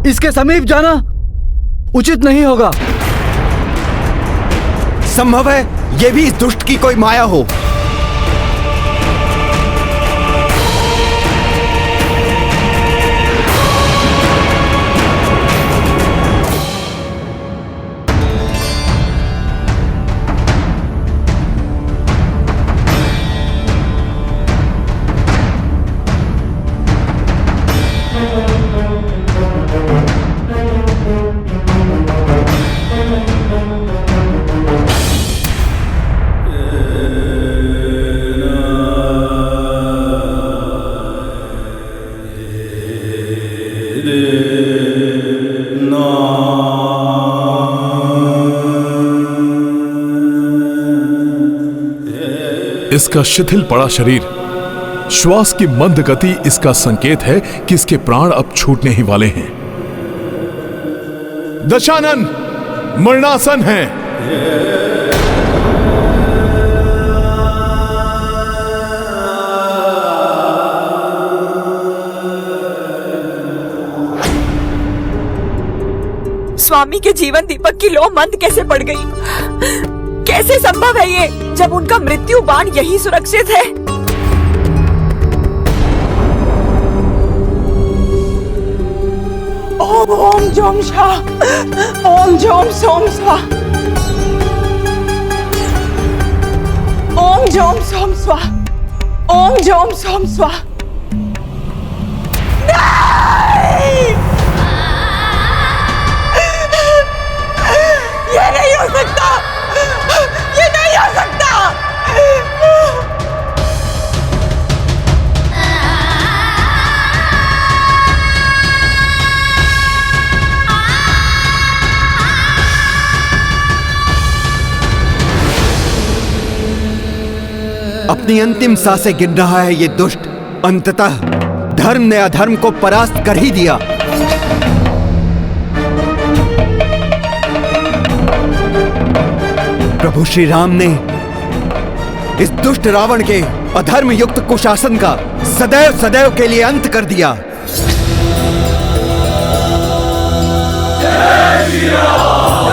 इसके समीप जाना उचित नहीं होगा। संभव है ये भी इस दुष्ट की कोई माया हो। इसका शिथिल पड़ा शरीर, श्वास की मंद गति इसका संकेत है कि इसके प्राण अब छूटने ही वाले हैं। दशानन मरणासन है। स्वामी के जीवन दीपक की लौ मंद कैसे पड़ गई? कैसे संभव है ये, जब उनका मृत्यु बाण यही सुरक्षित है? ओम ओम जोम शा, ओम जोम सोम स्वा, ओम जोम सोम स्वा, ओम जोम सोम स्वा। ये नहीं हो सकता, ये नहीं हो सकता। अपनी अंतिम सांसें गिन रहा है ये दुष्ट। अंततः धर्म ने अधर्म को परास्त कर ही दिया। प्रभु श्री राम ने इस दुष्ट रावण के अधर्म युक्त कुशासन का सदैव सदैव के लिए अंत कर दिया। जय श्री राम,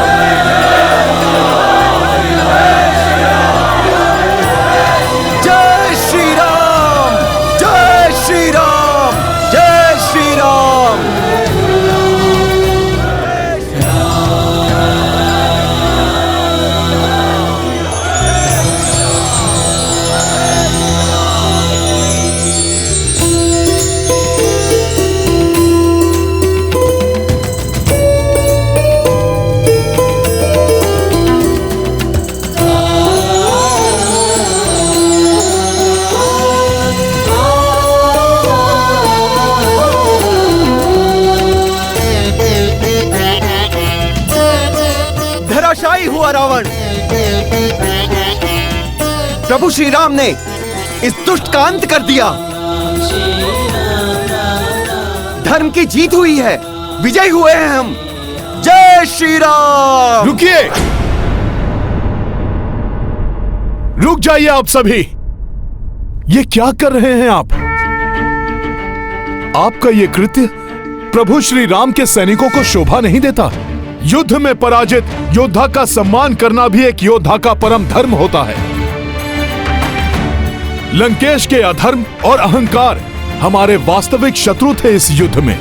जय श्री राम, जय श्री राम, जय श्री राम। धराशायी हुआ रावण। प्रभु श्री राम ने इस दुष्ट का अंत कर दिया। धर्म की जीत हुई है, विजयी हुए हैं हम। जय श्री राम। रुकिए, रुक जाइए आप सभी। ये क्या कर रहे हैं आप? आपका ये कृत्य प्रभु श्री राम के सैनिकों को शोभा नहीं देता। युद्ध में पराजित योद्धा का सम्मान करना भी एक योद्धा का परम धर्म होता है। लंकेश के अधर्म और अहंकार हमारे वास्तविक शत्रु थे इस युद्ध में।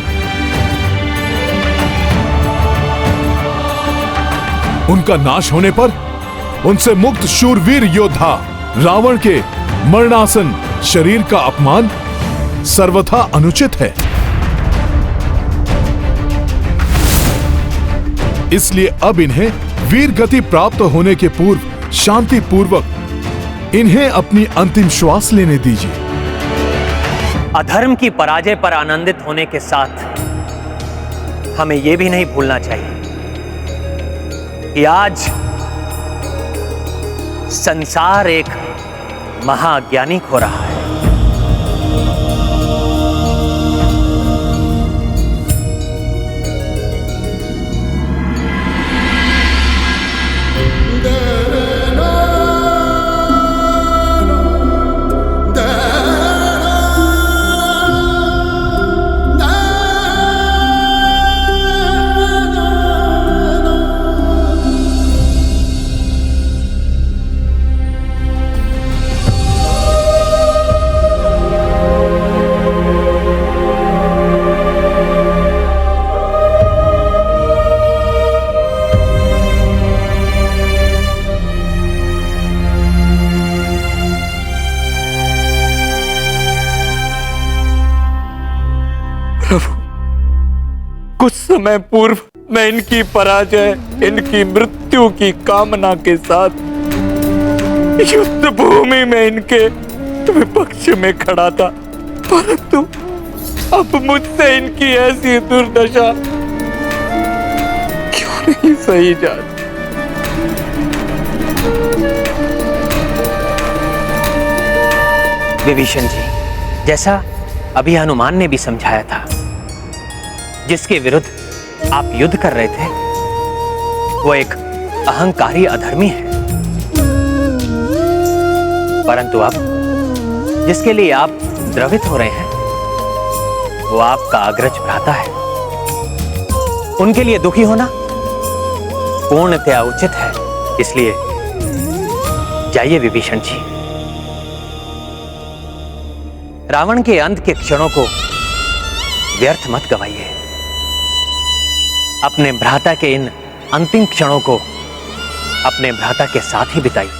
उनका नाश होने पर उनसे मुक्त शूरवीर योद्धा रावण के मरणासन शरीर का अपमान सर्वथा अनुचित है। इसलिए अब इन्हें वीर गति प्राप्त होने के पूर्व शांति पूर्वक इन्हें अपनी अंतिम श्वास लेने दीजिए। अधर्म की पराजय पर आनंदित होने के साथ हमें यह भी नहीं भूलना चाहिए कि आज संसार एक महाअज्ञानी हो रहा है। कुछ समय पूर्व मैं इनकी पराजय, इनकी मृत्यु की कामना के साथ युद्ध भूमि में इनके विपक्ष में खड़ा था, परंतु अब मुझसे इनकी ऐसी दुर्दशा क्यों नहीं सही जाती? विभीषण जी, जैसा अभी हनुमान ने भी समझाया था, जिसके विरुद्ध आप युद्ध कर रहे थे वो एक अहंकारी अधर्मी है, परंतु अब जिसके लिए आप द्रवित हो रहे हैं वो आपका अग्रज भ्राता है। उनके लिए दुखी होना पूर्णतया उचित है, इसलिए जाइए विभीषण जी, रावण के अंत के क्षणों को व्यर्थ मत गवाइए। अपने भ्राता के इन अंतिम क्षणों को अपने भ्राता के साथ ही बिताइए।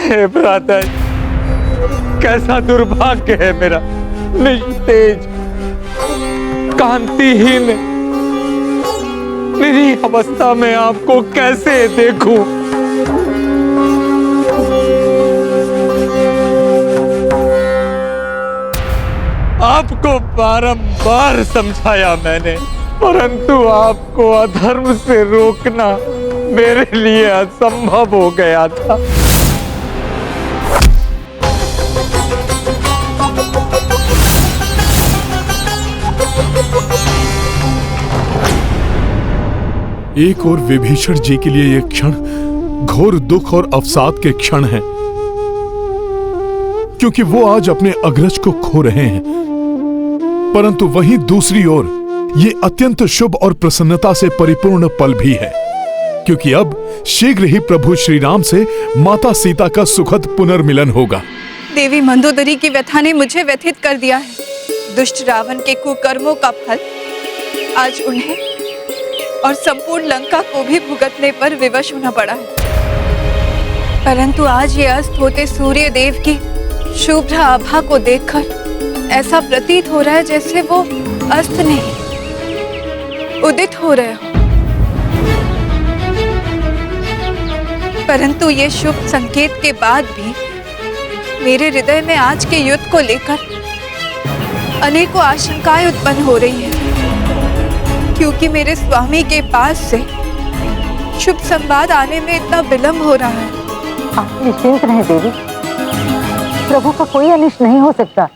हे भ्राता, कैसा दुर्भाग्य है मेरा, निस्तेज, कांतिहीन मेरी अवस्था में आपको कैसे देखूं? आपको बारंबार समझाया मैंने, परंतु आपको अधर्म से रोकना मेरे लिए असंभव हो गया था। एक और विभीषण जी के लिए यह क्षण घोर दुख और अवसाद के क्षण हैं, क्योंकि वो आज अपने अग्रज को खो रहे हैं, परंतु वहीं दूसरी ओर ये अत्यंत शुभ और प्रसन्नता से परिपूर्ण पल भी है, क्योंकि अब शीघ्र ही प्रभु श्री राम से माता सीता का सुखद पुनर्मिलन होगा। देवी मंदोदरी की व्यथा ने मुझे व्यथित कर दिया है। दुष्ट रावण के कुकर्मों का फल आज उन्हें और संपूर्ण लंका को भी भुगतने पर विवश होना पड़ा है, परंतु आज ये अस्त होते सूर्य देव की शुभ्र आभा को देखकर ऐसा प्रतीत हो रहा है जैसे वो अस्त नहीं उदित हो रहे हो। परंतु ये शुभ संकेत के बाद भी मेरे हृदय में आज के युद्ध को लेकर अनेकों आशंकाएं उत्पन्न हो रही हैं, क्योंकि मेरे स्वामी के पास से शुभ संवाद आने में इतना विलंब हो रहा है। आप निश्चिंत रहें देवी, प्रभु का कोई अनिष्ट नहीं हो सकता।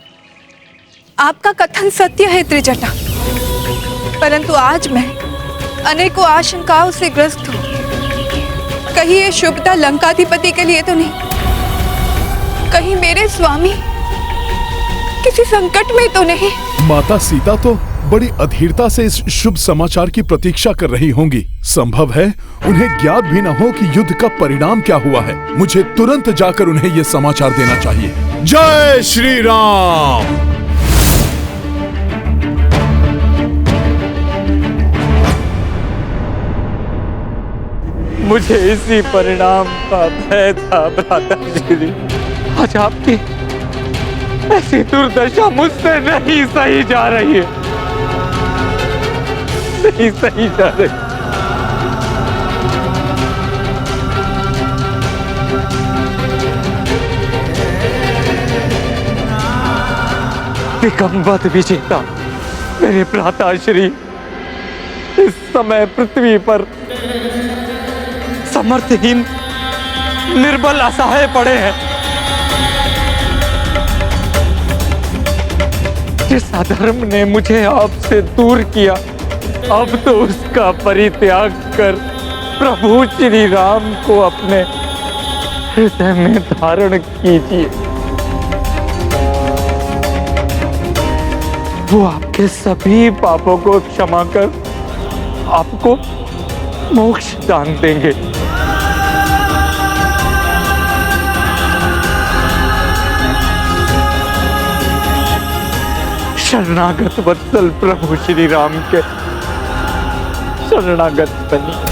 आपका कथन सत्य है त्रिजटा, परंतु आज मैं अनेकों आशंकाओं से ग्रस्त हूँ। कहीं ये शुभता लंकाधिपति के लिए तो नहीं, कहीं मेरे स्वामी किसी संकट में तो नहीं। माता सीता तो बड़ी अधीरता से इस शुभ समाचार की प्रतीक्षा कर रही होंगी। संभव है उन्हें ज्ञात भी न हो कि युद्ध का परिणाम क्या हुआ है। मुझे तुरंत जाकर उन्हें यह समाचार देना चाहिए। जय श्री राम। मुझे इसी परिणाम का भय था भ्राताश्री। आज आपकी ऐसी दुर्दशा मुझसे नहीं सही जा रही है, नहीं सही जा रही। दिगंबद विजेता मेरे भ्राताश्री, इस समय पृथ्वी पर समर्थहीन निर्बल असहाय पड़े हैं। जिस अधर्म ने मुझे आपसे दूर किया, अब तो उसका परित्याग कर प्रभु श्री राम को अपने हृदय में धारण कीजिए। वो आपके सभी पापों को क्षमा कर आपको मोक्ष दान देंगे। शरणागत वत्सल प्रभु श्री राम के शरणागत बनी।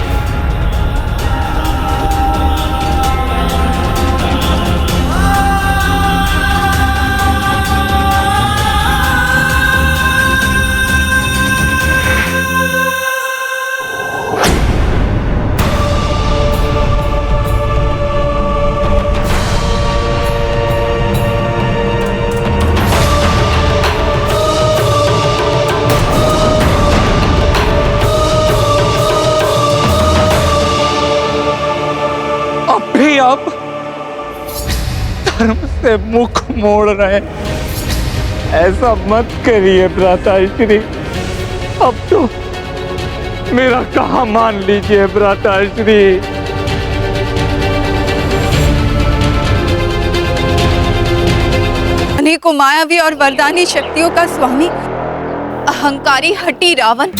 आप धर्म से मुख मोड़ रहे, ऐसा मत करिए भ्राताश्री। अब तो मेरा कहा मान लीजिए भ्राताश्री। अनेकों मायावी और वरदानी शक्तियों का स्वामी अहंकारी हठी रावण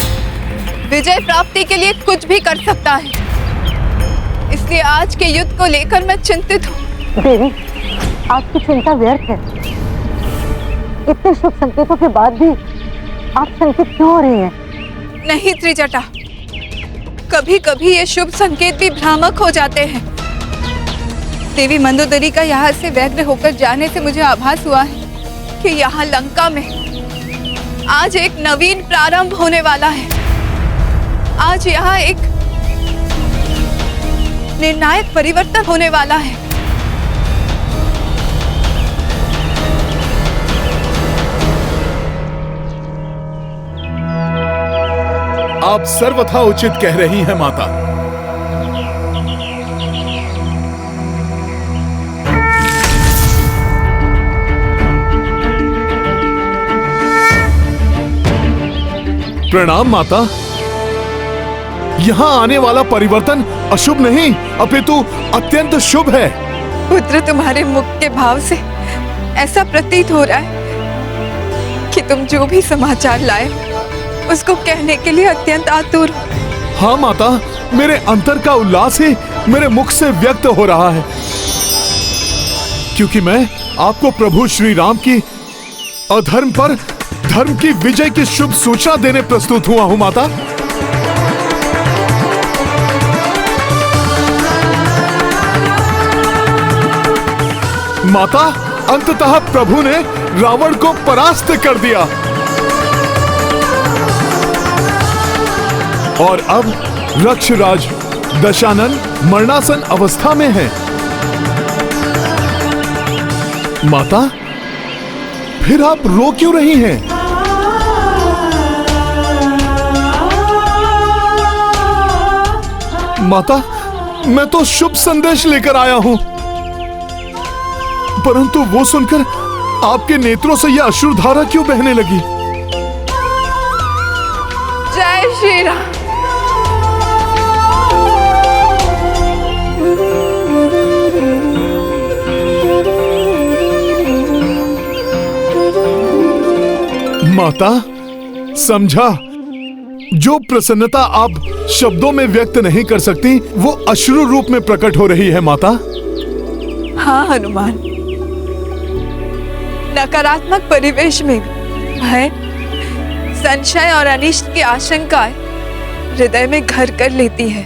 विजय प्राप्ति के लिए कुछ भी कर सकता है। इसलिए आज के युद्ध को लेकर मैं चिंतित हूँ। देवी, आपकी चिंता व्यर्थ है। इतने शुभ संकेतों के बाद भी आप शंकित क्यों हो रही हैं? नहीं त्रिजटा, कभी कभी ये शुभ संकेत भी भ्रामक हो जाते हैं। देवी मंदोदरी का यहाँ से व्यग्र होकर जाने से मुझे आभास हुआ है कि यहाँ लंका में आज एक नवीन प्रारंभ होने वाला है। आज यहाँ एक निर्णायक परिवर्तन होने वाला है। आप सर्वथा उचित कह रही हैं माता। प्रणाम माता। यहाँ आने वाला परिवर्तन अशुभ नहीं अपितु अत्यंत शुभ है। पुत्र, तुम्हारे मुख के भाव से ऐसा प्रतीत हो रहा है कि तुम जो भी समाचार लाए उसको कहने के लिए अत्यंत आतुर हो। हाँ माता, मेरे अंतर का उल्लास ही मेरे मुख से व्यक्त हो रहा है, क्योंकि मैं आपको प्रभु श्री राम की अधर्म पर धर्म की विजय की शुभ सूचना देने प्रस्तुत हुआ हूं माता। माता, अंततः प्रभु ने रावण को परास्त कर दिया और अब रक्षराज दशानन मरणासन अवस्था में है। माता, फिर आप रो क्यों रही हैं? माता, मैं तो शुभ संदेश लेकर आया हूं, परंतु वो सुनकर आपके नेत्रों से यह अश्रुधारा क्यों बहने लगी? जय श्री राम। माता, समझा, जो प्रसन्नता आप शब्दों में व्यक्त नहीं कर सकती वो अश्रु रूप में प्रकट हो रही है माता। हाँ हनुमान, नकारात्मक परिवेश में भय, संशय और अनिष्ट की आशंकाएं हृदय में घर कर लेती है।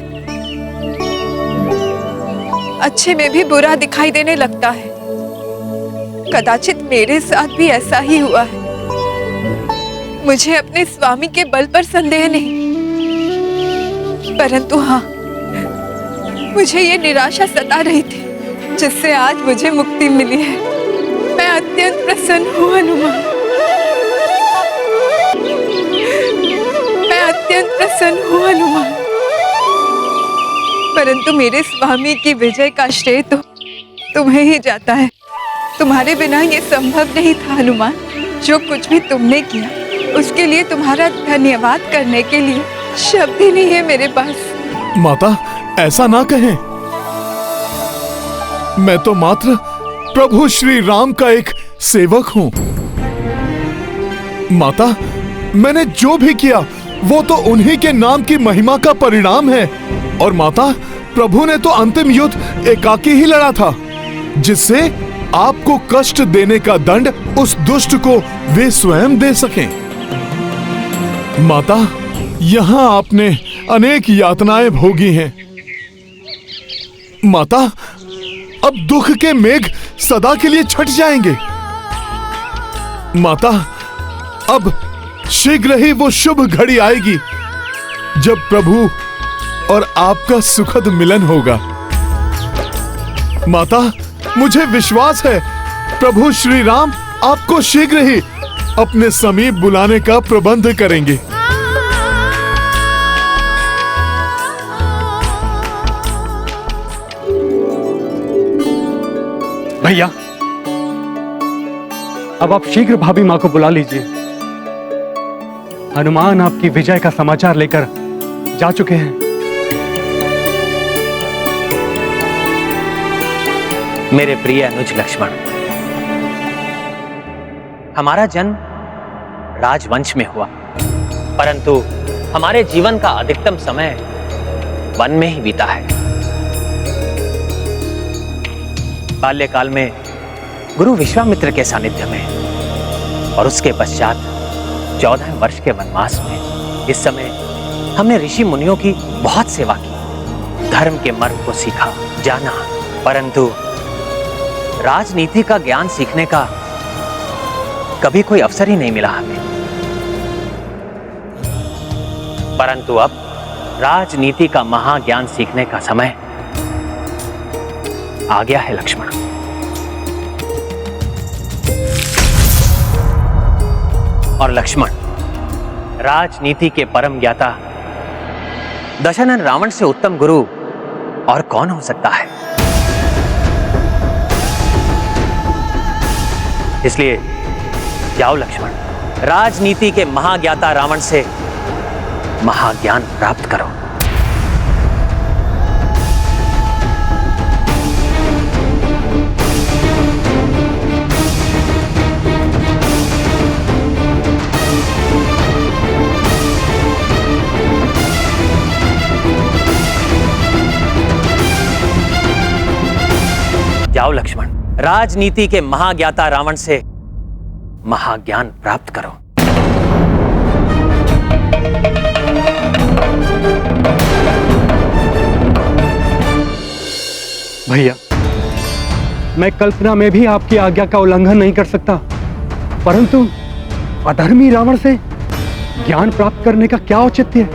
अच्छे में भी बुरा दिखाई देने लगता है। कदाचित मेरे साथ भी ऐसा ही हुआ है। मुझे अपने स्वामी के बल पर संदेह नहीं, परंतु हाँ, मुझे ये निराशा सता रही थी जिससे आज मुझे मुक्ति मिली है। मैं अत्यंत प्रसन्न हूँ हनुमान, मैं अत्यंत प्रसन्न हूँ हनुमान। परंतु मेरे स्वामी की विजय का श्रेय तो तुम्हें ही जाता है। तुम्हारे बिना ये संभव नहीं था हनुमान। जो कुछ भी तुमने किया उसके लिए तुम्हारा धन्यवाद करने के लिए शब्द ही नहीं है मेरे पास। माता, ऐसा ना कहें। मैं तो मात्र प्रभु श्री राम का एक सेवक हूं। माता, मैंने जो भी किया वो तो उन्हीं के नाम की महिमा का परिणाम है। और माता, प्रभु ने तो अंतिम युद्ध एकाकी ही लड़ा था, जिससे आपको कष्ट देने का दंड उस दुष्ट को वे स्वयं दे सकें। माता, यहां आपने अनेक यातनाएं भोगी हैं। माता, अब दुख के मेघ सदा के लिए छट जाएंगे। माता, अब शीघ्र ही वो शुभ घड़ी आएगी जब प्रभु और आपका सुखद मिलन होगा। माता, मुझे विश्वास है प्रभु श्री राम आपको शीघ्र ही अपने समीप बुलाने का प्रबंध करेंगे। भैया, अब आप शीघ्र भाभी मां को बुला लीजिए। हनुमान आपकी विजय का समाचार लेकर जा चुके हैं। मेरे प्रिय अनुज लक्ष्मण, हमारा जन्म राजवंश में हुआ, परंतु हमारे जीवन का अधिकतम समय वन में ही बीता है। बाल्यकाल में गुरु विश्वामित्र के सानिध्य में और उसके पश्चात 14 वर्ष के वनवास में इस समय हमने ऋषि मुनियों की बहुत सेवा की, धर्म के मर्म को सीखा, जाना, परंतु राजनीति का ज्ञान सीखने का कभी कोई अवसर ही नहीं मिला हमें। परंतु अब राजनीति का महाज्ञान सीखने का समय आ गया है लक्ष्मण। और लक्ष्मण, राजनीति के परम ज्ञाता दशानन रावण से उत्तम गुरु और कौन हो सकता है। इसलिए जाओ लक्ष्मण, राजनीति के महाज्ञाता रावण से महाज्ञान प्राप्त करो। जाओ लक्ष्मण, राजनीति के महाज्ञाता रावण से महाज्ञान प्राप्त करो। भैया, मैं कल्पना में भी आपकी आज्ञा का उल्लंघन नहीं कर सकता, परंतु अधर्मी रावण से ज्ञान प्राप्त करने का क्या औचित्य है?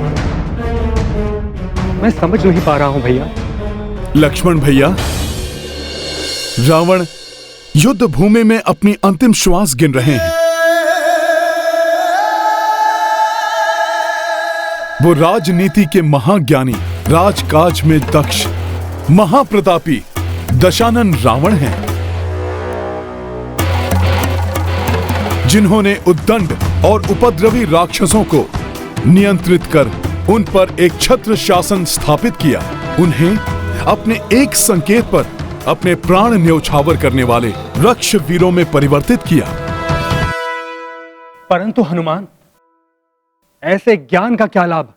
मैं समझ नहीं पा रहा हूं भैया। लक्ष्मण भैया, रावण युद्ध भूमि में अपनी अंतिम श्वास गिन रहे हैं। वो राजनीति के महाज्ञानी, राजकाज में दक्ष, महाप्रतापी दशानन रावण हैं, जिन्होंने उद्दंड और उपद्रवी राक्षसों को नियंत्रित कर उन पर एक छत्र शासन स्थापित किया। उन्हें अपने एक संकेत पर अपने प्राण न्यौछावर करने वाले रक्ष वीरों में परिवर्तित किया। परंतु हनुमान, ऐसे ज्ञान का क्या लाभ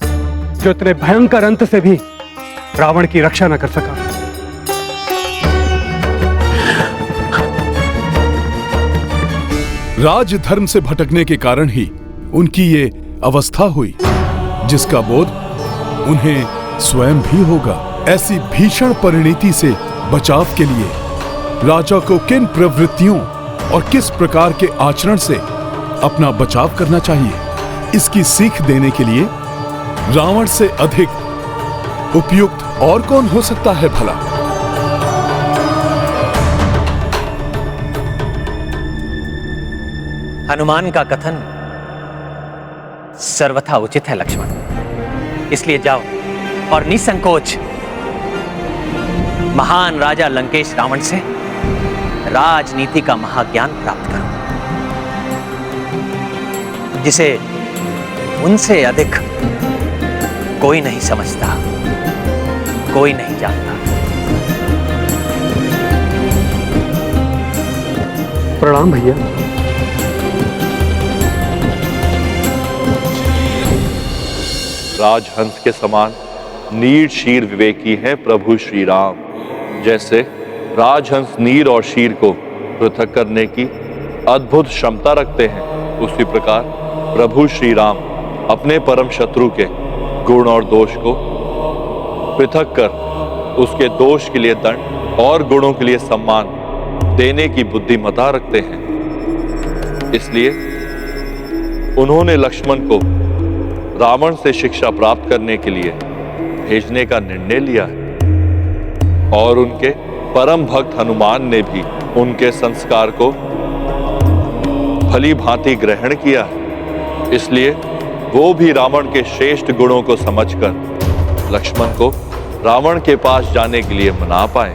जो इतने भयंकर अंत से भी रावण की रक्षा न कर सका? राजधर्म से भटकने के कारण ही उनकी ये अवस्था हुई, जिसका बोध उन्हें स्वयं भी होगा। ऐसी भीषण परिणति से बचाव के लिए राजा को किन प्रवृत्तियों और किस प्रकार के आचरण से अपना बचाव करना चाहिए, इसकी सीख देने के लिए रावण से अधिक उपयुक्त और कौन हो सकता है भला? हनुमान का कथन सर्वथा उचित है लक्ष्मण, इसलिए जाओ और निसंकोच महान राजा लंकेश रावण से राजनीति का महाज्ञान प्राप्त करूं, जिसे उनसे अधिक कोई नहीं समझता, कोई नहीं जानता। प्रणाम भैया। राजहंस के समान नीर शीर विवेकी हैं प्रभु श्री राम। जैसे राजहंस नीर और शीर को पृथक करने की अद्भुत क्षमता रखते हैं, उसी प्रकार प्रभु श्री राम अपने परम शत्रु के गुण और दोष को पृथक कर उसके दोष के लिए दंड और गुणों के लिए सम्मान देने की बुद्धिमता रखते हैं। इसलिए उन्होंने लक्ष्मण को रावण से शिक्षा प्राप्त करने के लिए भेजने का निर्णय लिया है और उनके परम भक्त हनुमान ने भी उनके संस्कार को भली भांति ग्रहण किया है। इसलिए वो भी रावण के श्रेष्ठ गुणों को समझकर लक्ष्मण को रावण के पास जाने के लिए मना पाए।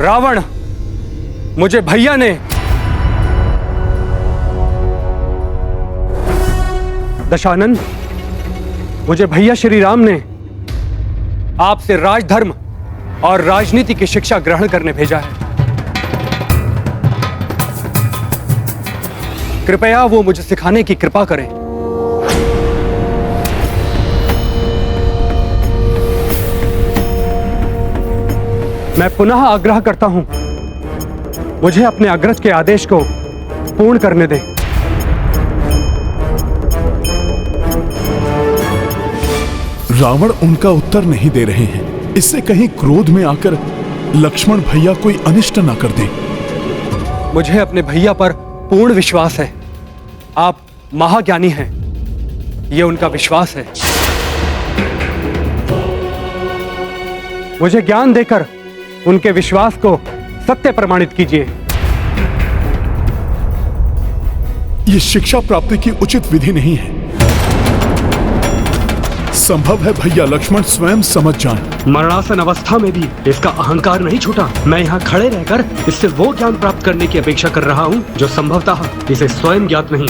रावण, मुझे भैया ने दशानन, मुझे भैया श्री राम ने आपसे राजधर्म और राजनीति की शिक्षा ग्रहण करने भेजा है। कृपया वो मुझे सिखाने की कृपा करें। मैं पुनः आग्रह करता हूं, मुझे अपने अग्रज के आदेश को पूर्ण करने दें। रावण उनका उत्तर नहीं दे रहे हैं। इससे कहीं क्रोध में आकर लक्ष्मण भैया कोई अनिष्ट न कर दे। मुझे अपने भैया पर पूर्ण विश्वास है। आप महाज्ञानी हैं, यह उनका विश्वास है। मुझे ज्ञान देकर उनके विश्वास को सत्य प्रमाणित कीजिए। यह शिक्षा प्राप्ति की उचित विधि नहीं है। संभव है भैया लक्ष्मण स्वयं समझ जाएं। मरणासन अवस्था में भी इसका अहंकार नहीं छूटा। मैं यहाँ खड़े रहकर इससे वो ज्ञान प्राप्त करने की अपेक्षा कर रहा हूँ जो संभवतः इसे स्वयं ज्ञात नहीं।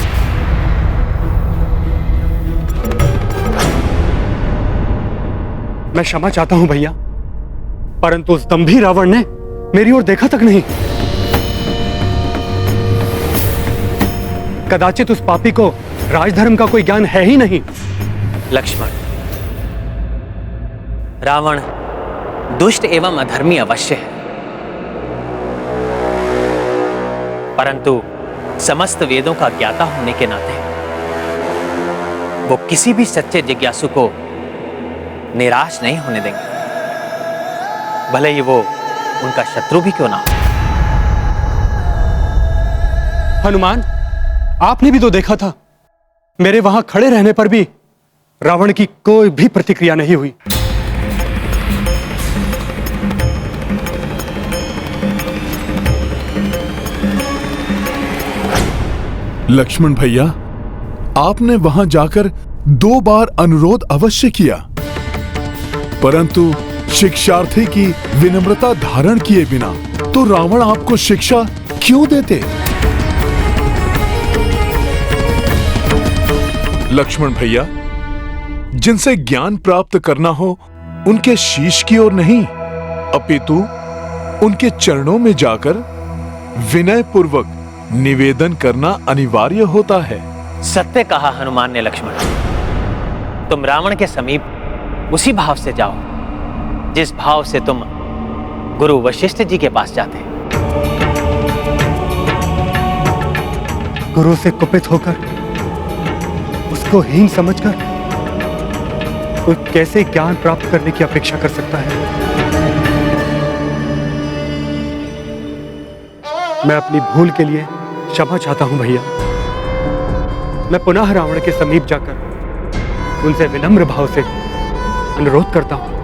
मैं क्षमा चाहता हूँ भैया, परंतु उस दंभी रावण ने मेरी ओर देखा तक नहीं। कदाचित उस पापी को राजधर्म का कोई ज्ञान है ही नहीं। लक्ष्मण, रावण दुष्ट एवं अधर्मी अवश्य है, परंतु समस्त वेदों का ज्ञाता होने के नाते वो किसी भी सच्चे जिज्ञासु को निराश नहीं होने देंगे, भले ही वो उनका शत्रु भी क्यों ना हो। हनुमान, आपने भी तो देखा था, मेरे वहां खड़े रहने पर भी रावण की कोई भी प्रतिक्रिया नहीं हुई। लक्ष्मण भैया, आपने वहां जाकर 2 बार अनुरोध अवश्य किया, परंतु शिक्षार्थी की विनम्रता धारण किए बिना तो रावण आपको शिक्षा क्यों देते? लक्ष्मण भैया, जिनसे ज्ञान प्राप्त करना हो उनके शीश की ओर नहीं, अपितु उनके चरणों में जाकर विनय पूर्वक निवेदन करना अनिवार्य होता है। सत्य कहा हनुमान ने लक्ष्मण। तुम रावण के समीप उसी भाव से जाओ जिस भाव से तुम गुरु वशिष्ठ जी के पास जाते। गुरु से कुपित होकर, उसको हीन समझकर कोई कैसे ज्ञान प्राप्त करने की अपेक्षा कर सकता है? मैं अपनी भूल के लिए क्षमा चाहता हूं भैया। मैं पुनः रावण के समीप जाकर उनसे विनम्र भाव से अनुरोध करता हूं।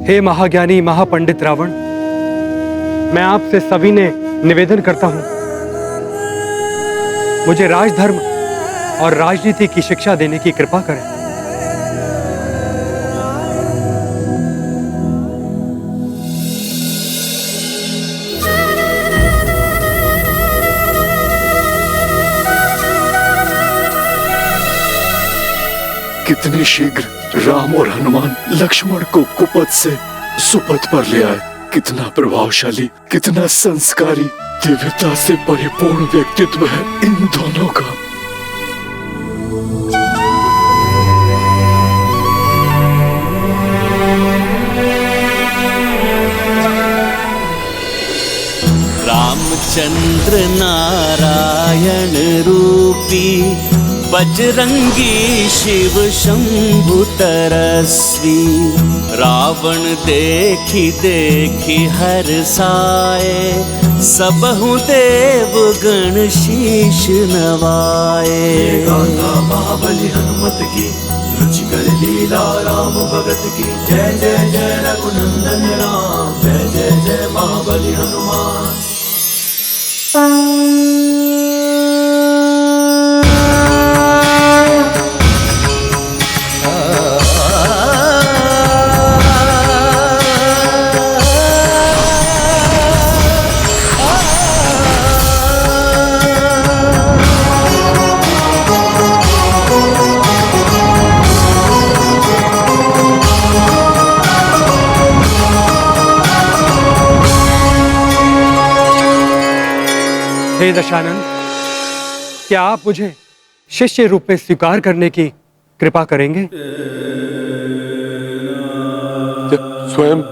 हे महाज्ञानी महापंडित रावण, मैं आपसे सविनय निवेदन करता हूं, मुझे राजधर्म और राजनीति की शिक्षा देने की कृपा करें। कितने शीघ्र राम और हनुमान लक्ष्मण को कुपथ से सुपथ पर ले आए। कितना प्रभावशाली, कितना संस्कारी, दिव्यता से परिपूर्ण व्यक्तित्व है इन दोनों का। रामचंद्र नारायण रूपी बजरंगी शिव शंभु तरस्वी, रावण देखी देखी हर साए, सबहु देव गण शीश नवाए। गाथा महाबली हनुमत की, रुचिकर लीला राम भगत की। जय जय जय रघुनंदन राम, जय जय जय महाबली हनुमान। हे दशानन, क्या आप मुझे शिष्य रूप में स्वीकार करने की कृपा करेंगे? स्वयं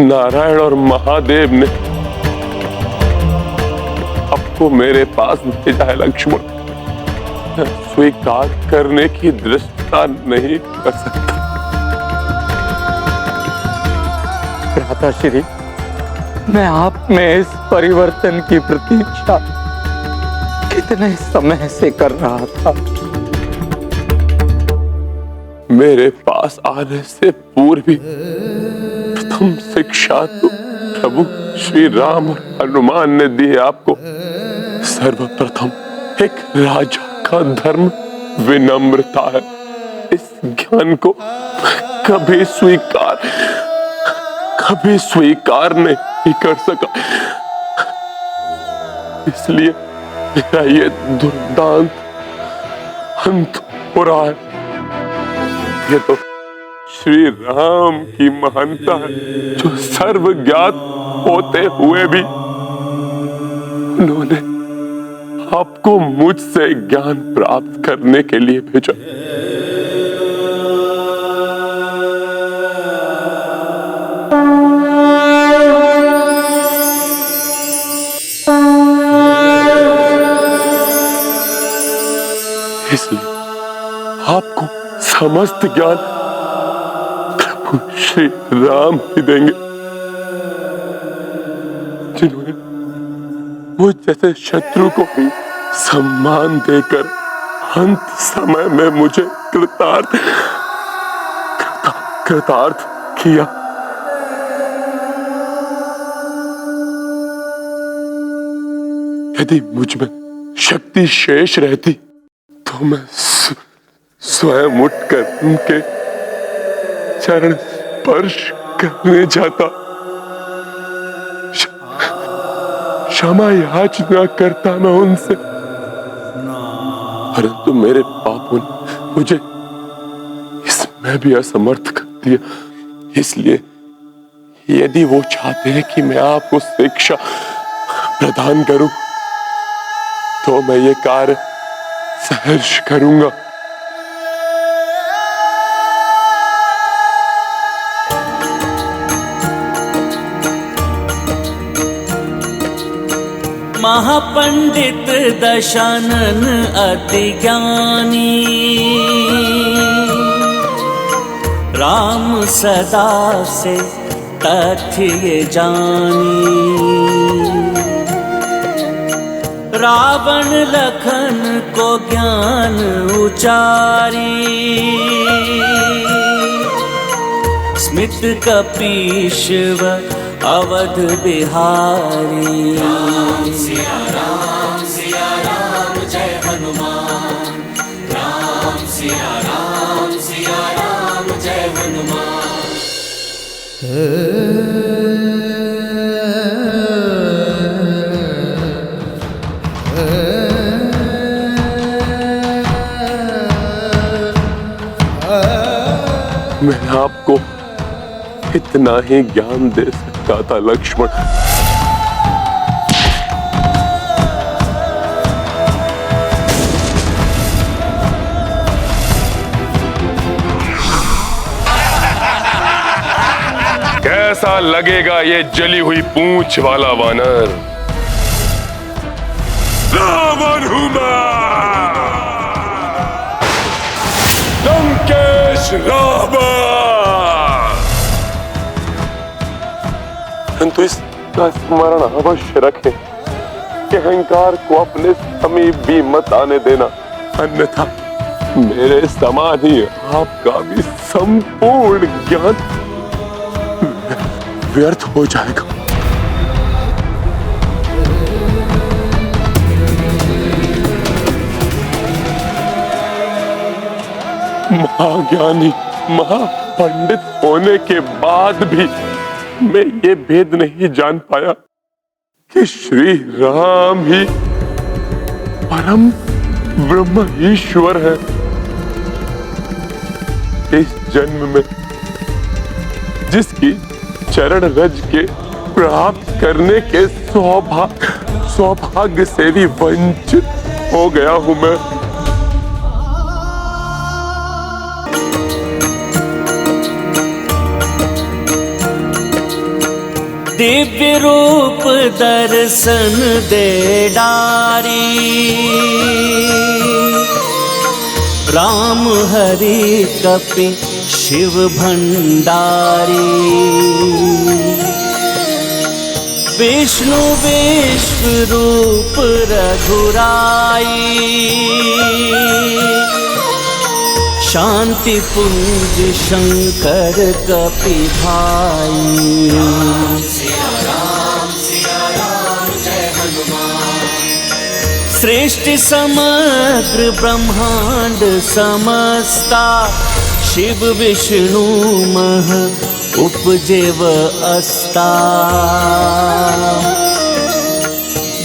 नारायण और महादेव ने आपको मेरे पास भेजा है लक्ष्मण। स्वीकार करने की दृष्टता नहीं कर सकता। भ्राताश्री, मैं आप में इस परिवर्तन की प्रतीक्षा कितने समय से कर रहा था। मेरे पास आने से पूर्व ही प्रथम शिक्षा तो प्रभु श्री राम और हनुमान ने दी है आपको। सर्वप्रथम एक राजा का धर्म विनम्रता है। इस ज्ञान को कभी स्वीकार नहीं कर सका, इसलिए मेरा ये दुर्दांत अंत हो रहा है। ये तो श्री राम की महानता है, जो सर्वज्ञात होते हुए भी उन्होंने आपको मुझसे ज्ञान प्राप्त करने के लिए भेजा। इसलिए आपको समस्त ज्ञान प्रभु श्री राम ही देंगे, जिन्होंने मुझ जैसे शत्रु को भी सम्मान देकर अंत समय में मुझे कृतार्थ किया। यदि मुझ में शक्ति शेष रहती तो मैं स्वयं उठकर उनके चरण स्पर्श करने जाता, क्षमा याचना करता मैं उनसे, परंतु मेरे पापों ने मुझे इसमें भी असमर्थ कर दिया। इसलिए यदि वो चाहते हैं कि मैं आपको शिक्षा प्रदान करूं, तो मैं ये कार्य सहर्ष करूंगा। महापंडित दशानन अति ज्ञानी, राम सदा से तथ्य ये जानी। रावण लखन को ज्ञान उचारी, स्मित कपीश्व अवध बिहारी। राम सिया राम जय हनुमान। राम सिया राम जय हनुमान। मैं आपको इतना ही ज्ञान दे सकता था लक्ष्मण। कैसा लगेगा ये जली हुई पूंछ वाला वानर? रावण हूं मैं, लंकेश रावण। परंतु इसका स्मरण अवश्य रखें कि अहंकार को अपने समीप भी मत आने देना, अन्यथा मेरे समान ही आपका भी संपूर्ण ज्ञान व्यर्थ हो जाएगा। महाज्ञानी महापंडित होने के बाद भी मैं ये भेद नहीं जान पाया कि श्री राम ही परम ब्रह्म ईश्वर है। इस जन्म में जिसकी चरण रज के प्राप्त करने के सौभाग्य से भी वंचित हो गया हूं मैं। दिव्य रूप दर्शन दे डारी। राम हरि कपि शिव भंडारी। विष्णु विश्व रूप रघुराई। शांति पुंज शंकर कपि भाई। सिया राम जय हनुमान। सृष्टि समग्र ब्रह्मांड समस्ता। शिव विष्णु मह उपजेव अस्ता।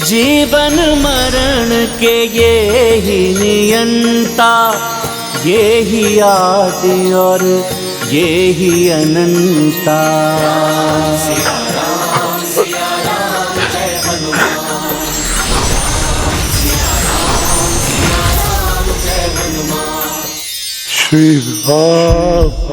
जीवन मरण के ये ही नियंता। ये ही आदि और ये ही अनंता। सिया राम जय हनुमान। सिया राम जय हनुमान। श्री राम।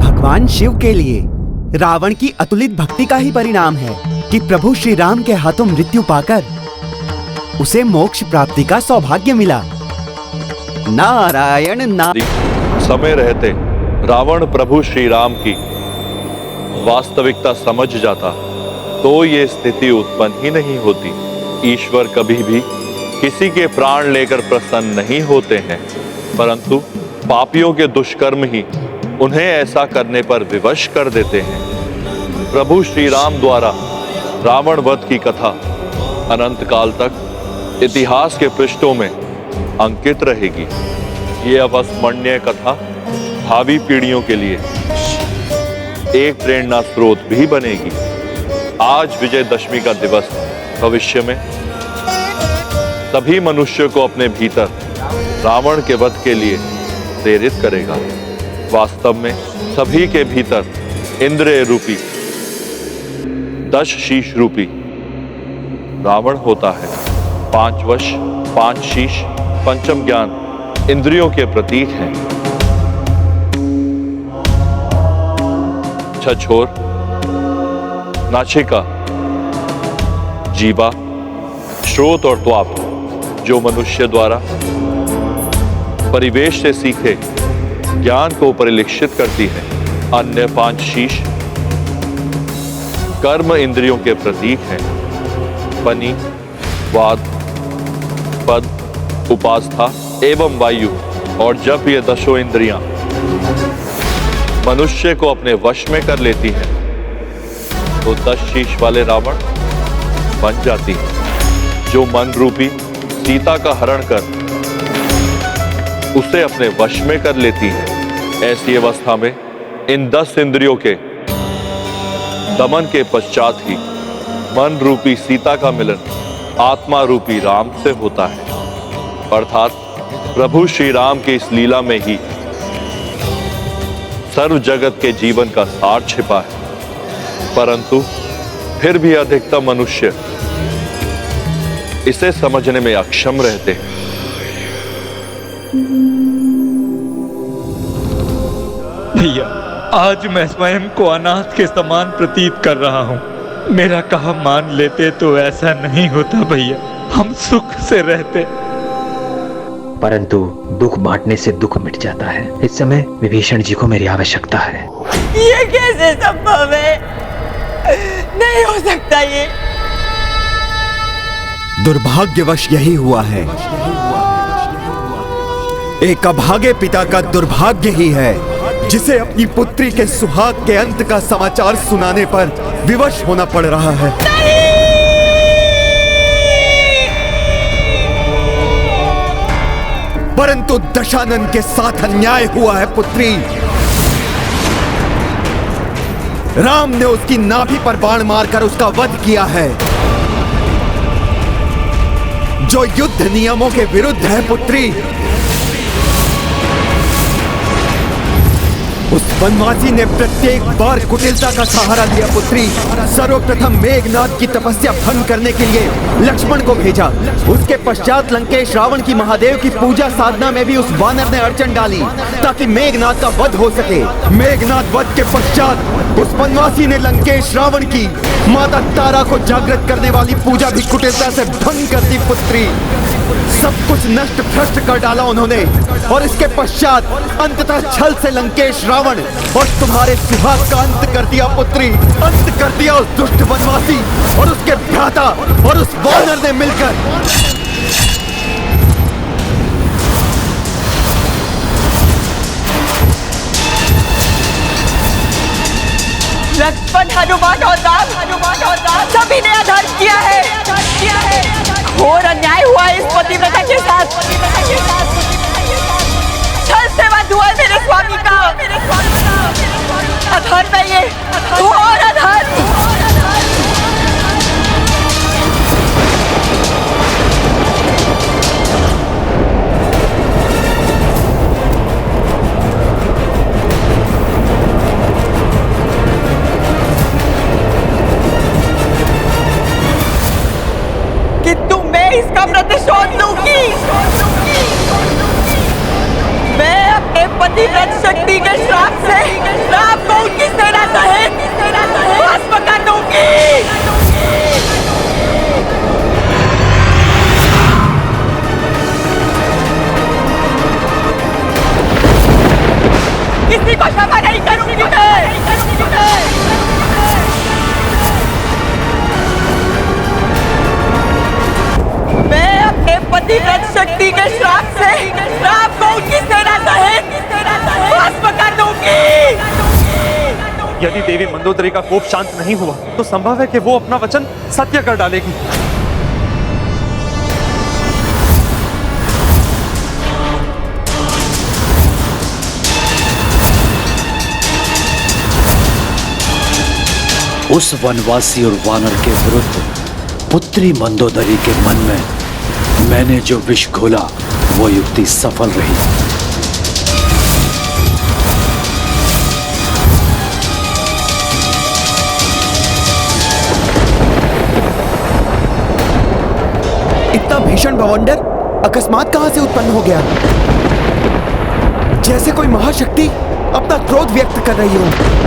भगवान शिव के लिए रावण की अतुलित भक्ति का ही परिणाम है कि प्रभु श्री राम के हाथों मृत्यु पाकर उसे मोक्ष प्राप्ति का सौभाग्य मिला। नारायण समय रहते रावण प्रभु श्री राम की वास्तविकता समझ जाता तो ये स्थिति उत्पन्न ही नहीं होती। ईश्वर कभी भी किसी के प्राण लेकर प्रसन्न नहीं होते हैं, परंतु पापियों के दुष्कर्म ही उन्हें ऐसा करने पर विवश कर देते हैं। प्रभु श्री राम द्वारा रावण वध की कथा अनंत काल तक इतिहास के पृष्ठों में अंकित रहेगी। ये अविस्मरणीय कथा भावी पीढ़ियों के लिए एक प्रेरणा स्रोत भी बनेगी। आज विजयदशमी का दिवस भविष्य में सभी मनुष्य को अपने भीतर रावण के वध के लिए प्रेरित करेगा। वास्तव में सभी के भीतर इंद्रिय रूपी 10 शीश रूपी रावण होता है। 5 वश, 5 शीश, पंचम ज्ञान इंद्रियों के प्रतीक हैं। छछोर, नासिका, जीवा, श्रोत और त्वाप जो मनुष्य द्वारा परिवेश से सीखे ज्ञान को परिलक्षित करती है। अन्य 5 शीश कर्म इंद्रियों के प्रतीक हैं। पनी, वाद, पद, उपास्था एवं वायु और जब ये 10 इंद्रियां मनुष्य को अपने वश में कर लेती हैं तो 10 शीश वाले रावण बन जाती है, जो मन रूपी सीता का हरण कर उसे अपने वश में कर लेती है। ऐसी अवस्था में इन 10 इंद्रियों के दमन के पश्चात ही मन रूपी सीता का मिलन आत्मा रूपी राम से होता है। अर्थात प्रभु श्री राम की इस लीला में ही सर्व जगत के जीवन का सार छिपा है। परंतु फिर भी अधिकतम मनुष्य इसे समझने में अक्षम रहते हैं। भैया, आज मैं स्वयं को अनाथ के समान प्रतीत कर रहा हूँ। मेरा कहा मान लेते तो ऐसा नहीं होता भैया, हम सुख से रहते। परंतु दुख बांटने से दुख मिट जाता है। इस समय विभीषण जी को मेरी आवश्यकता है। ये कैसे संभव है? नहीं हो सकता ये। दुर्भाग्यवश यही हुआ है। एक अभागे पिता का दुर्भाग्य ही है जिसे अपनी पुत्री के सुहाग के अंत का समाचार सुनाने पर विवश होना पड़ रहा है। परंतु दशानन के साथ अन्याय हुआ है पुत्री। राम ने उसकी नाभि पर बाण मारकर उसका वध किया है, जो युद्ध नियमों के विरुद्ध है पुत्री। उस वनवासी ने प्रत्येक बार कुटिलता का सहारा दिया पुत्री। सर्वप्रथम मेघनाथ की तपस्या भंग करने के लिए लक्ष्मण को भेजा। उसके पश्चात लंकेश रावण की महादेव की पूजा साधना में भी उस वानर ने अड़चन डाली ताकि मेघनाथ का वध हो सके। मेघनाथ वध के पश्चात उस वनवासी ने लंकेश रावण की माता तारा को जागृत करने वाली पूजा भी कुटिलता से भंग कर दी पुत्री। सब कुछ नष्ट भ्रष्ट कर डाला उन्होंने और इसके पश्चात अंततः छल से लंकेश रावण और तुम्हारे सुहाग का अंत कर दिया पुत्री। अंत कर दिया उस दुष्ट वनवासी और उसके भ्राता और उस वानर ने मिलकर। लक्ष्मण, हनुमान और राम सभी ने अधर्म किया है। घोर अन्याय हुआ है इस पतिव्रता के साथ। छल से वध हुआ है मेरे स्वामी का। अधर्म है ये, घोर अधर्म। किंतु मैं इसका प्रतिशोध लूंगी। मैं अपने पतिव्रत शक्ति के श्राप से राम को उनकी सेना सहित भस्म कर दूंगी। किसी को क्षमा नहीं करूंगी मैं अपने पतिव्रत शक्ति के श्राप से राम को उनकी सेना सहित भस्म कर दूंगी। यदि देवी मंदोदरी का कोप शांत नहीं हुआ तो संभव है कि वो अपना वचन सत्य कर डालेगी। उस वनवासी और वानर के विरुद्ध पुत्री मंदोदरी के मन में मैंने जो विष घोला वो युक्ति सफल रही। इतना भीषण बवंडर अकस्मात कहां से उत्पन्न हो गया? जैसे कोई महाशक्ति अपना क्रोध व्यक्त कर रही हो।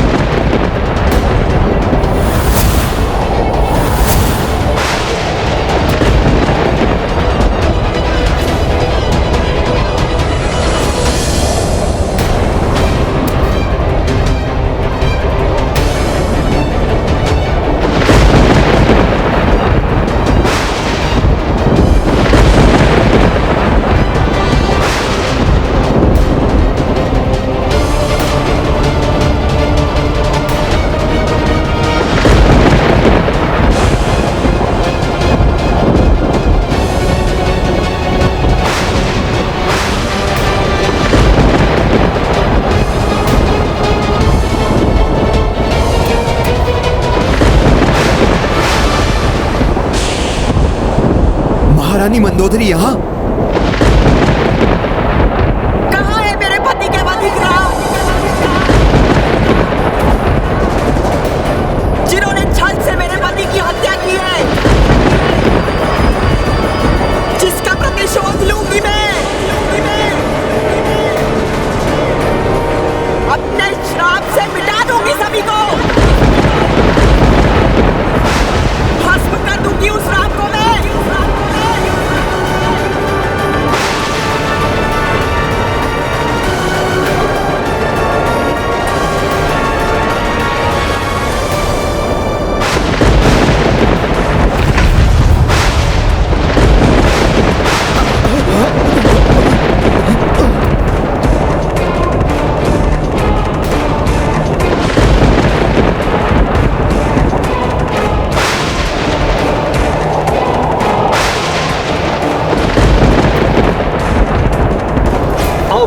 महारानी मंदोदरी यहाँ? कहाँ है मेरे पति के वधिग्राम, जिन्होंने छल से मेरे पति की हत्या की है? जिसका प्रतिशोध लूंगी मैं। अपने श्राप से मिटा दूंगी सभी को, भस्म कर दूंगी उस रात को मैं।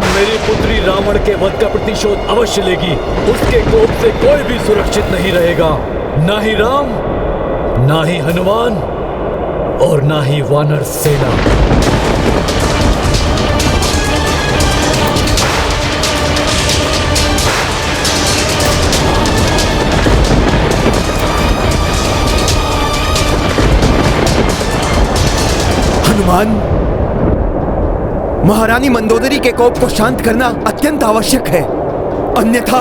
मेरी पुत्री रावण के वध का प्रतिशोध अवश्य लेगी। उसके कोप से कोई भी सुरक्षित नहीं रहेगा, ना ही राम, ना ही हनुमान और ना ही वानर सेना। हनुमान, महारानी मंदोदरी के कोप को शांत करना अत्यंत आवश्यक है, अन्यथा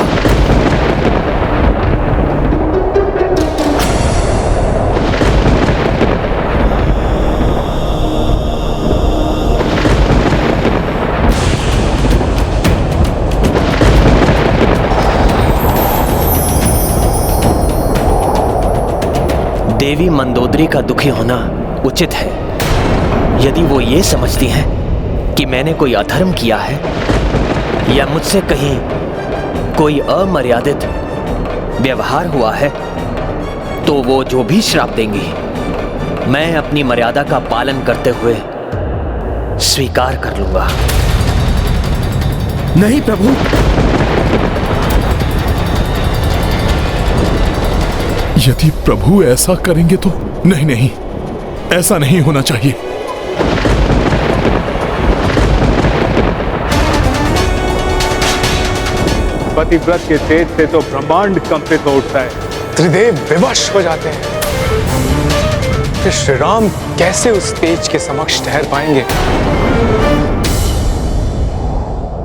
देवी मंदोदरी का दुखी होना उचित है। यदि वो ये समझती हैं कि मैंने कोई अधर्म किया है या मुझसे कहीं कोई अमर्यादित व्यवहार हुआ है, तो वो जो भी श्राप देंगी मैं अपनी मर्यादा का पालन करते हुए स्वीकार कर लूंगा। नहीं प्रभु, यदि प्रभु ऐसा करेंगे तो नहीं, नहीं, ऐसा नहीं होना चाहिए। पतिव्रत के तेज से तो ब्रह्मांड कंपित हो उठता है। त्रिदेव विवश हो जाते हैं कि श्री राम कैसे उस तेज के समक्ष ठहर पाएंगे।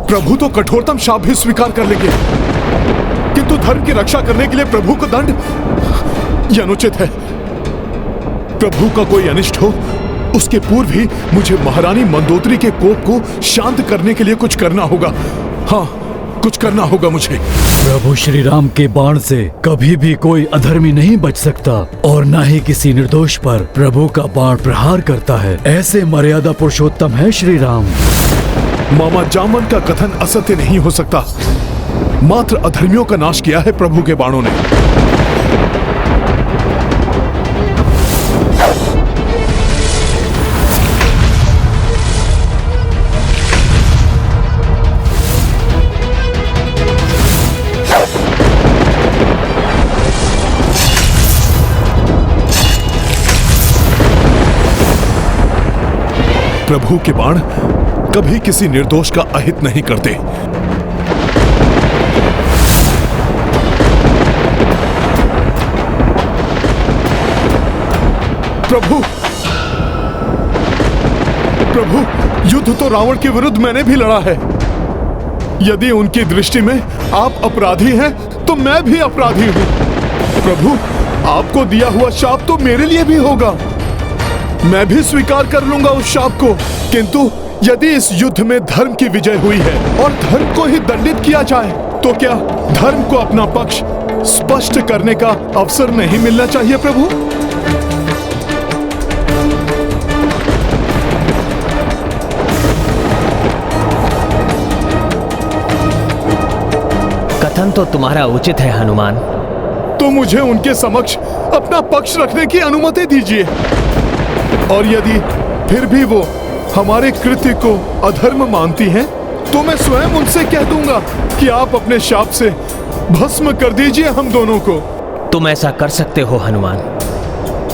प्रभु तो कठोरतम शाप भी स्वीकार कर लेंगे, किंतु धर्म की रक्षा करने के लिए प्रभु को दंड यह अनुचित है। प्रभु का कोई अनिष्ट हो उसके पूर्व ही मुझे महारानी मंदोदरी के कोप को शांत करने के लिए कुछ करना होगा। हाँ, कुछ करना होगा मुझे। प्रभु श्री राम के बाण से कभी भी कोई अधर्मी नहीं बच सकता और न ही किसी निर्दोष पर प्रभु का बाण प्रहार करता है। ऐसे मर्यादा पुरुषोत्तम है श्री राम। मामा जामन का कथन असत्य नहीं हो सकता। मात्र अधर्मियों का नाश किया है प्रभु के बाणों ने। प्रभु के बाण कभी किसी निर्दोष का अहित नहीं करते। प्रभु, प्रभु, युद्ध तो रावण के विरुद्ध मैंने भी लड़ा है। यदि उनकी दृष्टि में आप अपराधी हैं, तो मैं भी अपराधी हूं। प्रभु, आपको दिया हुआ शाप तो मेरे लिए भी होगा। मैं भी स्वीकार कर लूंगा उस शाप को। किंतु यदि इस युद्ध में धर्म की विजय हुई है और धर्म को ही दंडित किया जाए, तो क्या धर्म को अपना पक्ष स्पष्ट करने का अवसर नहीं मिलना चाहिए? प्रभु, कथन तो तुम्हारा उचित है हनुमान। तो मुझे उनके समक्ष अपना पक्ष रखने की अनुमति दीजिए। और यदि फिर भी वो हमारे कृत्य को अधर्म मानती हैं, तो मैं स्वयं उनसे कह दूंगा कि आप अपने शाप से भस्म कर दीजिए हम दोनों को। तुम ऐसा कर सकते हो हनुमान।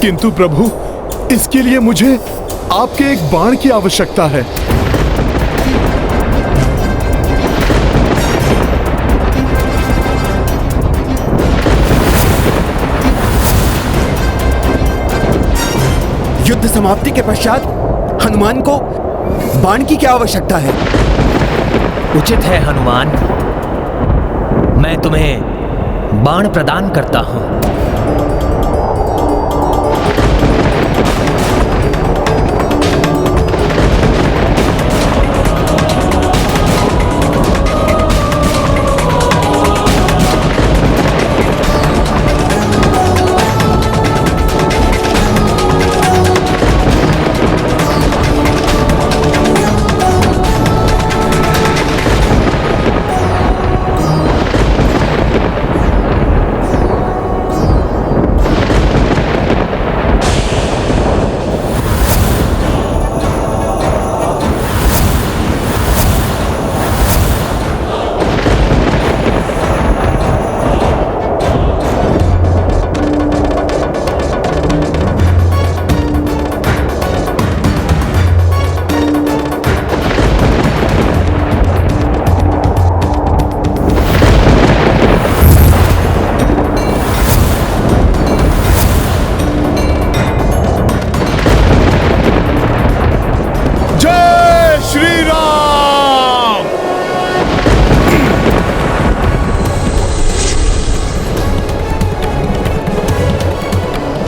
किंतु प्रभु, इसके लिए मुझे आपके एक बाण की आवश्यकता है। युद्ध समाप्ति के पश्चात हनुमान को बाण की क्या आवश्यकता है? उचित है हनुमान, मैं तुम्हें बाण प्रदान करता हूं।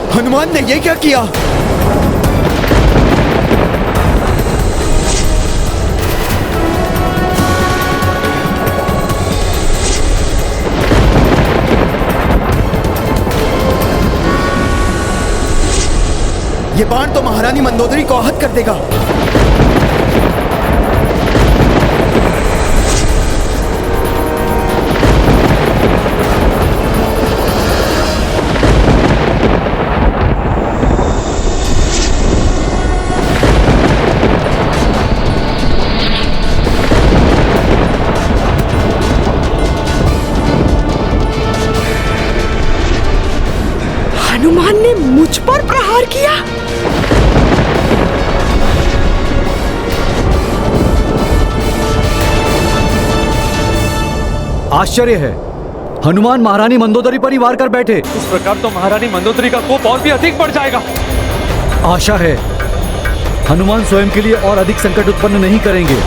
हनुमान ने ये क्या किया? ये बाण तो महारानी मंदोदरी को आहत कर देगा। हनुमान ने मुझ पर प्रहार किया। आश्चर्य है, हनुमान महारानी मंदोदरी पर ही वार कर बैठे। इस प्रकार तो महारानी मंदोदरी का कोप और भी अधिक बढ़ जाएगा। आशा है हनुमान स्वयं के लिए और अधिक संकट उत्पन्न नहीं करेंगे।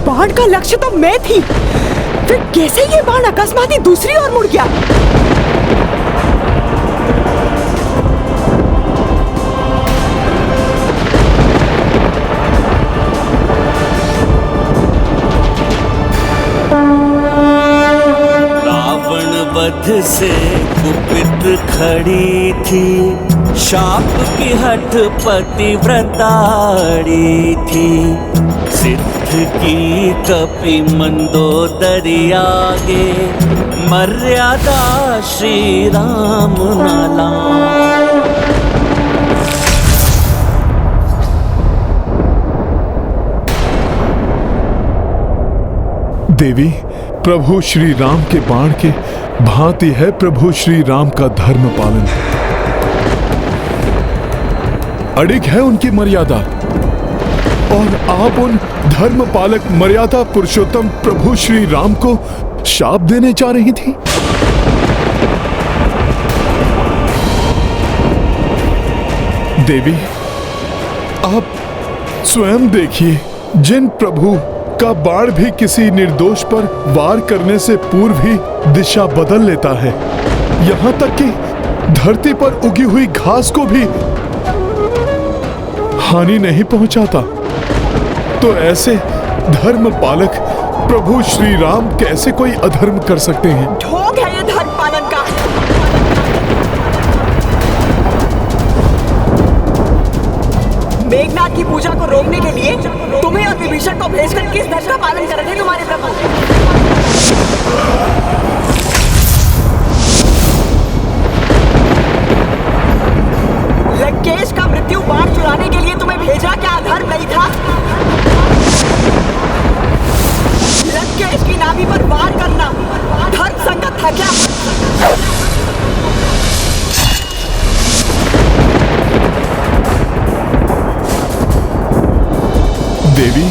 बाण का लक्ष्य तो मैं थी, फिर कैसे ये बाण अकस्मात ही दूसरी ओर मुड़ गया? रावण वध से कुपित खड़ी थी शाप की हठ पतिव्रताड़ी थी, सिद्ध की कपि मंदोदरी आगे, मर्यादा श्री राम न लांघे। देवी, प्रभु श्री राम के बाण के भांति है प्रभु श्री राम का धर्म पालन। अड़िग है उनकी मर्यादा, और आप उन धर्म पालक मर्यादा पुरुषोत्तम प्रभु श्री राम को शाप देने जा रही थी। देवी, आप स्वयं देखिए, जिन प्रभु का बाण भी किसी निर्दोष पर वार करने से पूर्व ही दिशा बदल लेता है, यहां तक कि धरती पर उगी हुई घास को भी हानि नहीं पहुंचाता, तो ऐसे धर्म पालक प्रभु श्री राम कैसे कोई अधर्म कर सकते हैं? ढोंग है ये धर्म पालन का। मेघनाथ की पूजा को रोकने के लिए तुम्हें और विभीषण को भेजकर किस धर्म का पालन कर रहे थे तुम्हारे प्रभु? लंकेश का मृत्यु बाण चुराने के लिए तुम्हें भेजा, क्या अधर्म नहीं था? लंकेश की नाभि पर वार करना धर्म संगत था क्या? देवी,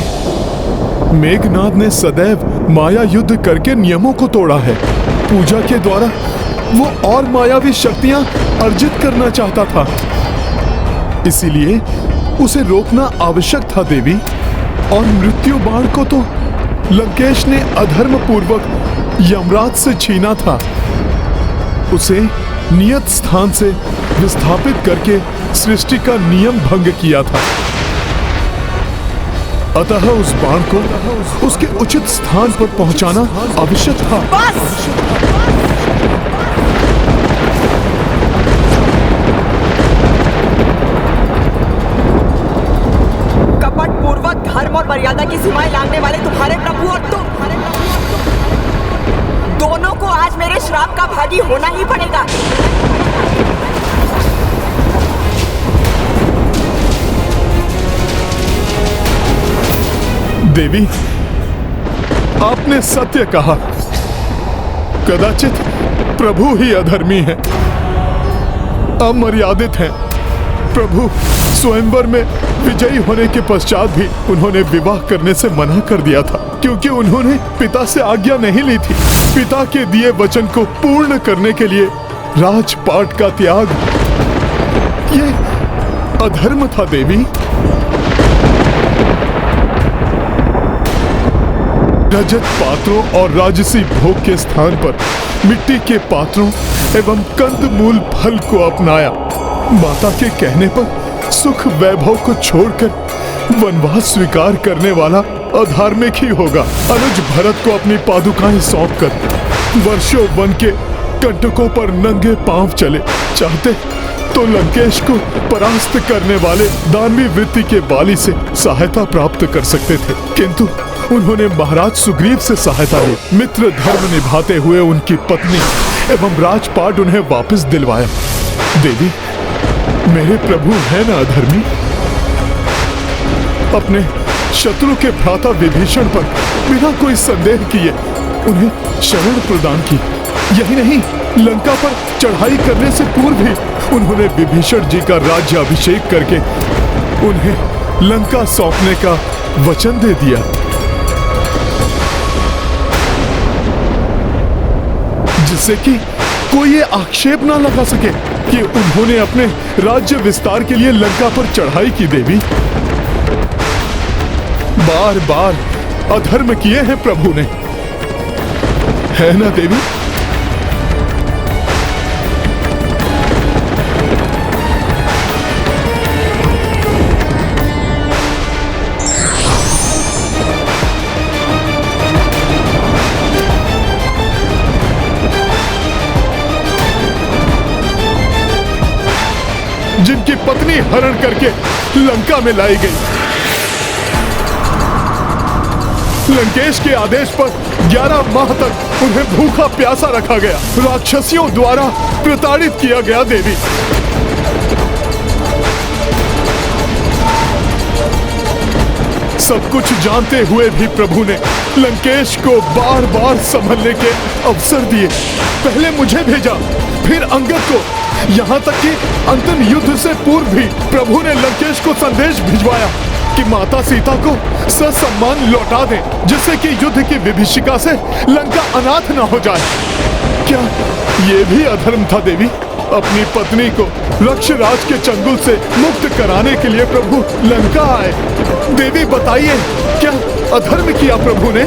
मेघनाद ने सदैव माया युद्ध करके नियमों को तोड़ा है। पूजा के द्वारा वो और मायावी शक्तियां अर्जित करना चाहता था, इसीलिए उसे रोकना आवश्यक था देवी। और मृत्यु बाण को तो लंकेश ने अधर्म पूर्वक यमराज से छीना था, उसे नियत स्थान से विस्थापित करके सृष्टि का नियम भंग किया था। अतः उस बाण को उसके उचित स्थान पर पहुंचाना आवश्यक था। कपट पूर्वक धर्म और मर्यादा की सीमाएं लांघने वाले तुम्हारे प्रभु और तुम दोनों को आज मेरे श्राप का भागी होना ही पड़ेगा। देवी, आपने सत्य कहा। कदाचित प्रभु ही अधर्मी हैं, अमर्यादित हैं। प्रभु स्वयंवर में विजयी होने के पश्चात भी उन्होंने विवाह करने से मना कर दिया था, क्योंकि उन्होंने पिता से आज्ञा नहीं ली थी। पिता के दिए वचन को पूर्ण करने के लिए राजपाट का त्याग, ये अधर्म था देवी। रजत पात्रों और राजसी भोग के स्थान पर मिट्टी के पात्रों एवं कंदमूल फल को अपनाया। माता के कहने पर सुख वैभव को छोड़कर वनवास स्वीकार करने वाला अधार्मिक ही होगा। अनुज भरत को अपनी पादुकाएं सौंपकर वर्षों वन के कंटकों पर नंगे पांव चले। चाहते तो लंकेश को परास्त करने वाले दानवी वृत्ति के बाली से सहायता प्राप्त कर सकते थे, किंतु उन्होंने महाराज सुग्रीव से सहायता ली। मित्र धर्म निभाते हुए उनकी पत्नी एवं राजपाट उन्हें वापस दिलवाया। देवी, मेरे प्रभु है ना अधर्मी? अपने शत्रु के भ्राता विभीषण पर बिना कोई संदेह किए उन्हें शरण प्रदान की। यही नहीं, लंका पर चढ़ाई करने से पूर्व भी उन्होंने विभीषण जी का राज्य अभिषेक करके उन्हें लंका सौंपने का वचन दे दिया। जिससे कि कोई ये आक्षेप ना लगा सके कि उन्होंने अपने राज्य विस्तार के लिए लंका पर चढ़ाई की। देवी, बार बार अधर्म किए हैं प्रभु ने, है ना देवी? पत्नी हरण करके लंका में लाई गई। लंकेश के आदेश पर 11 माह तक उन्हें भूखा प्यासा रखा गया, राक्षसियों द्वारा प्रताड़ित किया गया। देवी, सब कुछ जानते हुए भी प्रभु ने लंकेश को बार बार संभलने के अवसर दिए। पहले मुझे भेजा, फिर अंगद को, यहाँ तक कि अंतिम युद्ध से पूर्व भी प्रभु ने लंकेश को संदेश भिजवाया कि माता सीता को ससम्मान लौटा दें, जिससे कि युद्ध की विभीषिका से लंका अनाथ न हो जाए। क्या ये भी अधर्म था देवी? अपनी पत्नी को रक्षराज के चंगुल से मुक्त कराने के लिए प्रभु लंका आए। देवी बताइए, क्या अधर्म किया प्रभु ने?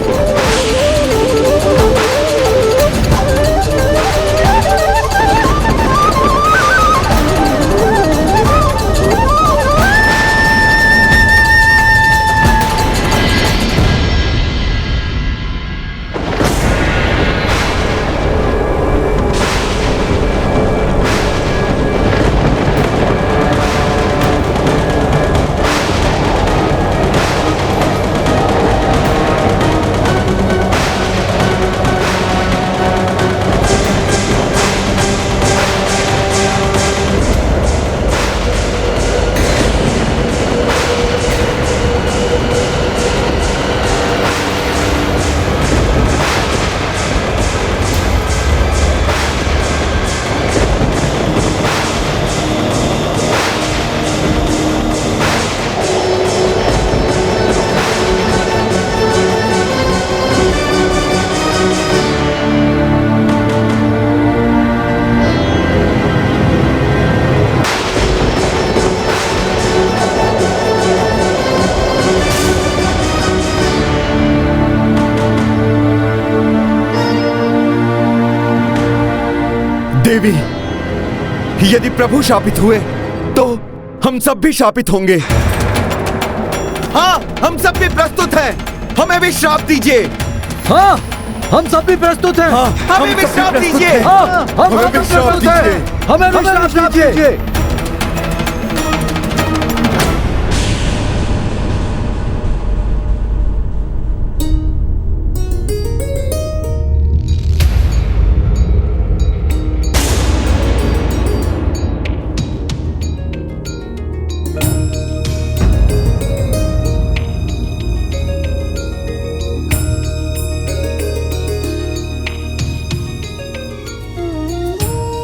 देवी, यदि प्रभु शापित हुए तो हम सब भी शापित होंगे। हाँ, हम सब भी प्रस्तुत हैं। हमें भी श्राप दीजिए। हाँ, हम सब भी प्रस्तुत हैं। हाँ, हमें भी श्राप दीजिए। हाँ, हमें भी श्राप दीजिए। हमें भी श्राप दीजिए।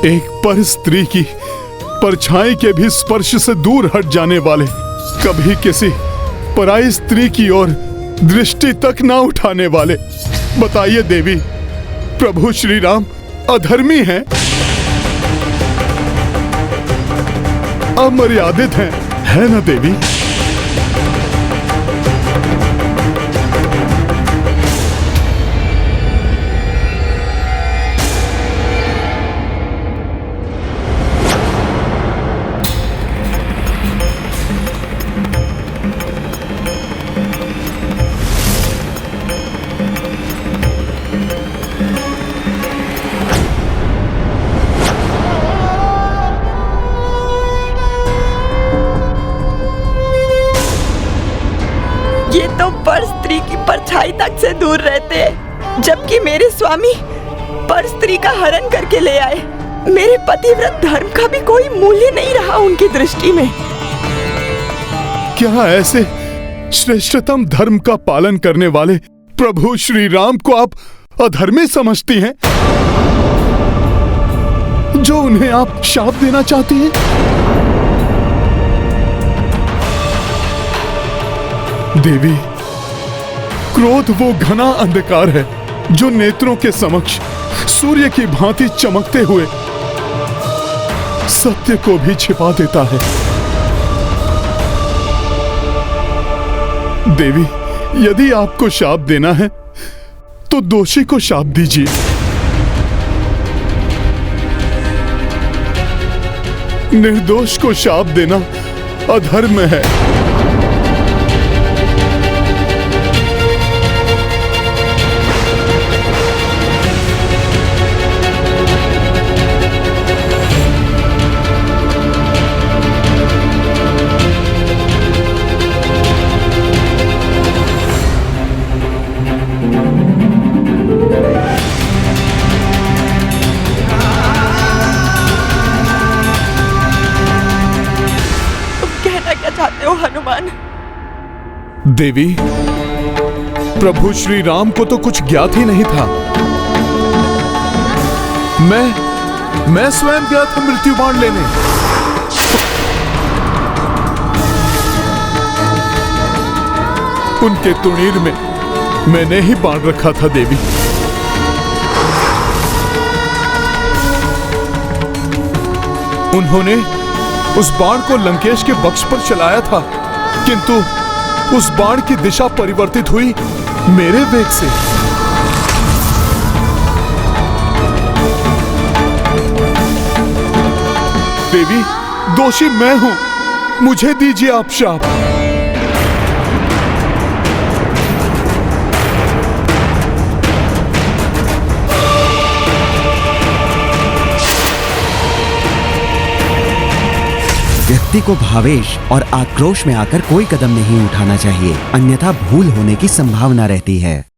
एक पर स्त्री की परछाई के भी स्पर्श से दूर हट जाने वाले, कभी किसी पराई स्त्री की ओर दृष्टि तक ना उठाने वाले, बताइए देवी, प्रभु श्री राम अधर्मी हैं, अमर्यादित हैं, है ना देवी? ये तो पर स्त्री की परछाई तक से दूर रहते हैं, जबकि मेरे स्वामी पर स्त्री का हरण करके ले आए। मेरे पतिव्रत धर्म का भी कोई मूल्य नहीं रहा उनकी दृष्टि में। क्या ऐसे श्रेष्ठतम धर्म का पालन करने वाले प्रभु श्री राम को आप अधर्मी समझती हैं, जो उन्हें आप शाप देना चाहती हैं? देवी, क्रोध वो घना अंधकार है जो नेत्रों के समक्ष सूर्य की भांति चमकते हुए सत्य को भी छिपा देता है। देवी, यदि आपको शाप देना है तो दोषी को शाप दीजिए। निर्दोष को शाप देना अधर्म है। देवी, प्रभु श्री राम को तो कुछ ज्ञात ही नहीं था। मैं स्वयं गया था मृत्यु बाण लेने। उनके तुणीर में मैंने ही बाण रखा था देवी। उन्होंने उस बाण को लंकेश के वक्ष पर चलाया था, किंतु उस बाण की दिशा परिवर्तित हुई मेरे वेग से। देवी, दोषी मैं हूं, मुझे दीजिए आप शाप। व्यक्ति को भावेश और आक्रोश में आकर कोई कदम नहीं उठाना चाहिए, अन्यथा भूल होने की संभावना रहती है।